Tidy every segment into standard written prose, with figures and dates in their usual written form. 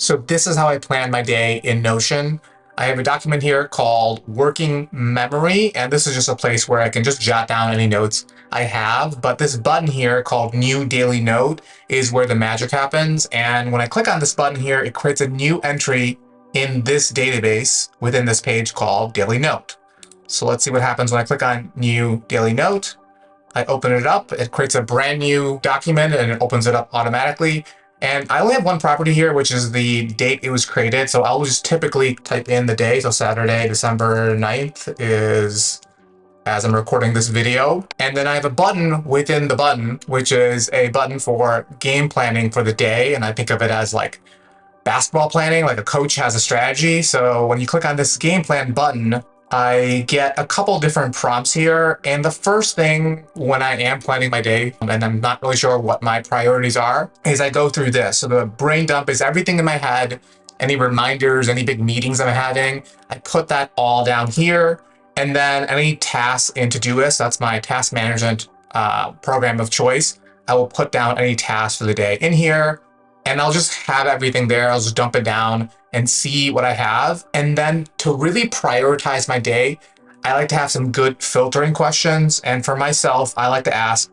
So this is how I plan my day in Notion. I have a document here called Working Memory, and this is just a place where I can just jot down any notes I have. But this button here called New Daily Note is where the magic happens. And when I click on this button here, it creates a new entry in this database within this page called Daily Note. So let's see what happens when I click on New Daily Note. I open it up, it creates a brand new document and it opens it up automatically. And I only have one property here, which is the date it was created. So I'll just typically type in the day. So Saturday, December 9th is as I'm recording this video. And then I have a button within the button, which is a button for game planning for the day. And I think of it as like basketball planning, like a coach has a strategy. So when you click on this game plan button, I get a couple different prompts here. And the first thing when I am planning my day, and I'm not really sure what my priorities are, is I go through this. So the brain dump is everything in my head, any reminders, any big meetings I'm having. I put that all down here. And then any tasks in Todoist, that's my task management program of choice. I will put down any tasks for the day in here. And I'll just have everything there. I'll just dump it down and see what I have. And then to really prioritize my day, I like to have some good filtering questions. And for myself, I like to ask,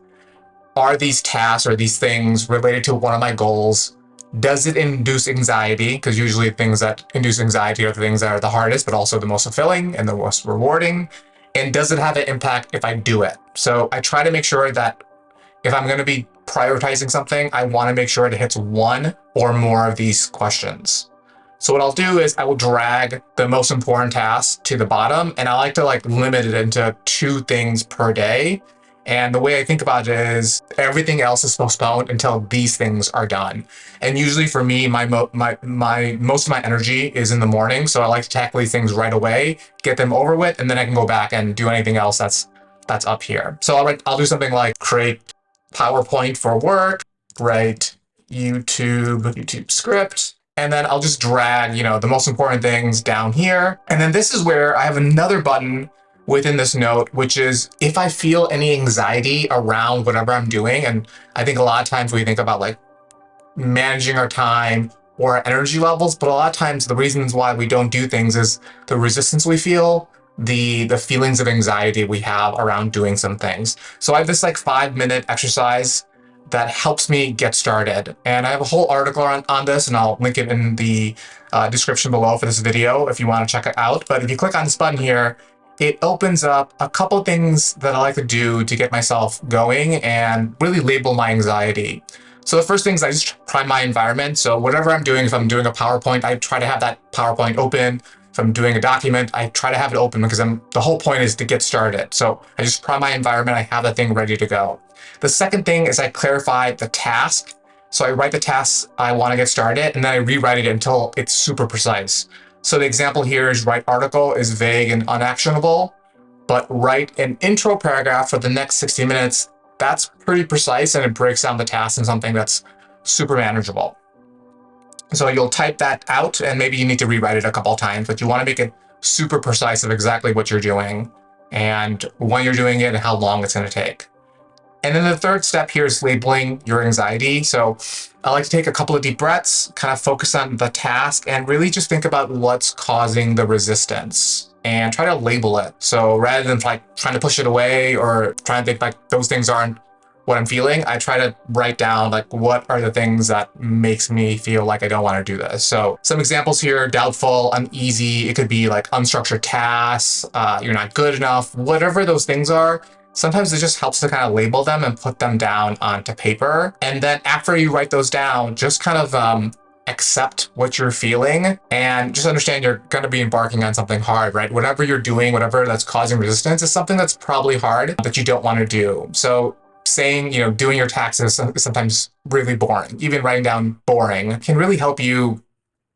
are these tasks or these things related to one of my goals? Does it induce anxiety? Because usually things that induce anxiety are the things that are the hardest, but also the most fulfilling and the most rewarding. And does it have an impact if I do it? So I try to make sure that if I'm going to be prioritizing something, I want to make sure it hits one or more of these questions. So what I'll do is I will drag the most important tasks to the bottom, and I like to limit it into 2 things per day. And the way I think about it is everything else is postponed until these things are done. And usually for me, most of my energy is in the morning. So I like to tackle these things right away, get them over with, and then I can go back and do anything else that's up here. So I'll do something like create PowerPoint for work, write YouTube script, and then I'll just drag, the most important things down here. And then this is where I have another button within this note, which is if I feel any anxiety around whatever I'm doing. And I think a lot of times we think about managing our time or our energy levels, but a lot of times the reasons why we don't do things is the resistance we feel, the feelings of anxiety we have around doing some things. So I have this 5-minute exercise that helps me get started. And I have a whole article on this, and I'll link it in the description below for this video if you want to check it out. But if you click on this button here, it opens up a couple things that I like to do to get myself going and really label my anxiety. So the first thing is I just prime my environment. So whatever I'm doing, if I'm doing a PowerPoint, I try to have that PowerPoint open. If I'm doing a document, I try to have it open because the whole point is to get started. So I just prime my environment. I have that thing ready to go. The second thing is I clarify the task. So I write the tasks I want to get started, and then I rewrite it until it's super precise. So the example here is write article is vague and unactionable, but write an intro paragraph for the next 60 minutes. That's pretty precise, and it breaks down the task in something that's super manageable. So you'll type that out, and maybe you need to rewrite it a couple of times, but you want to make it super precise of exactly what you're doing and when you're doing it and how long it's going to take. And then the third step here is labeling your anxiety. So I like to take a couple of deep breaths, kind of focus on the task, and really just think about what's causing the resistance and try to label it. So rather than trying to push it away or trying to think those things aren't what I'm feeling, I try to write down what are the things that makes me feel like I don't want to do this. So some examples here: doubtful, uneasy. It could be unstructured tasks, you're not good enough, whatever those things are. Sometimes it just helps to kind of label them and put them down onto paper. And then after you write those down, just kind of accept what you're feeling and just understand you're going to be embarking on something hard, right? Whatever you're doing, whatever that's causing resistance is something that's probably hard that you don't want to do. So saying, doing your taxes is sometimes really boring. Even writing down boring can really help you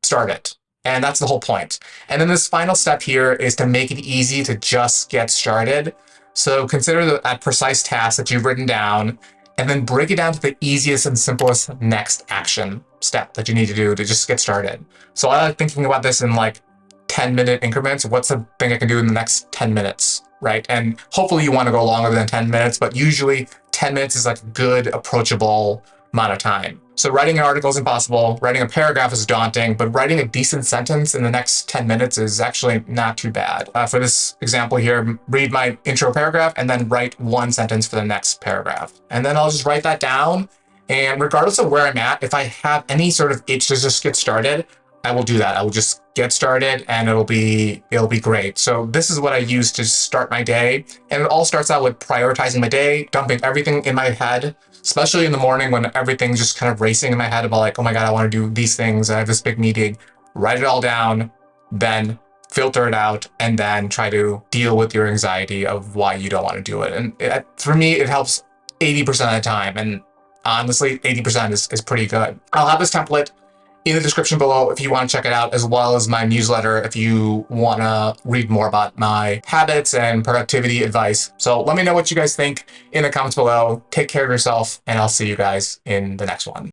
start it. And that's the whole point. And then this final step here is to make it easy to just get started. So consider that precise task that you've written down, and then break it down to the easiest and simplest next action step that you need to do to just get started. So I like thinking about this in 10-minute increments. What's the thing I can do in the next 10 minutes, right? And hopefully you want to go longer than 10 minutes, but usually 10 minutes is a good, approachable amount of time. So writing an article is impossible. Writing a paragraph is daunting, but writing a decent sentence in the next 10 minutes is actually not too bad. For this example here, read my intro paragraph and then write one sentence for the next paragraph. And then I'll just write that down. And regardless of where I'm at, if I have any sort of itch to just get started, I will do that. I will just get started and it'll be great. So this is what I use to start my day. And it all starts out with prioritizing my day, dumping everything in my head, especially in the morning when everything's just kind of racing in my head about like, oh my God, I want to do these things. I have this big meeting. Write it all down, then filter it out, and then try to deal with your anxiety of why you don't want to do it. And for me, it helps 80% of the time. And honestly, 80% is pretty good. I'll have this template in the description below if you want to check it out, as well as my newsletter if you want to read more about my habits and productivity advice. So let me know what you guys think in the comments below. Take care of yourself, and I'll see you guys in the next one.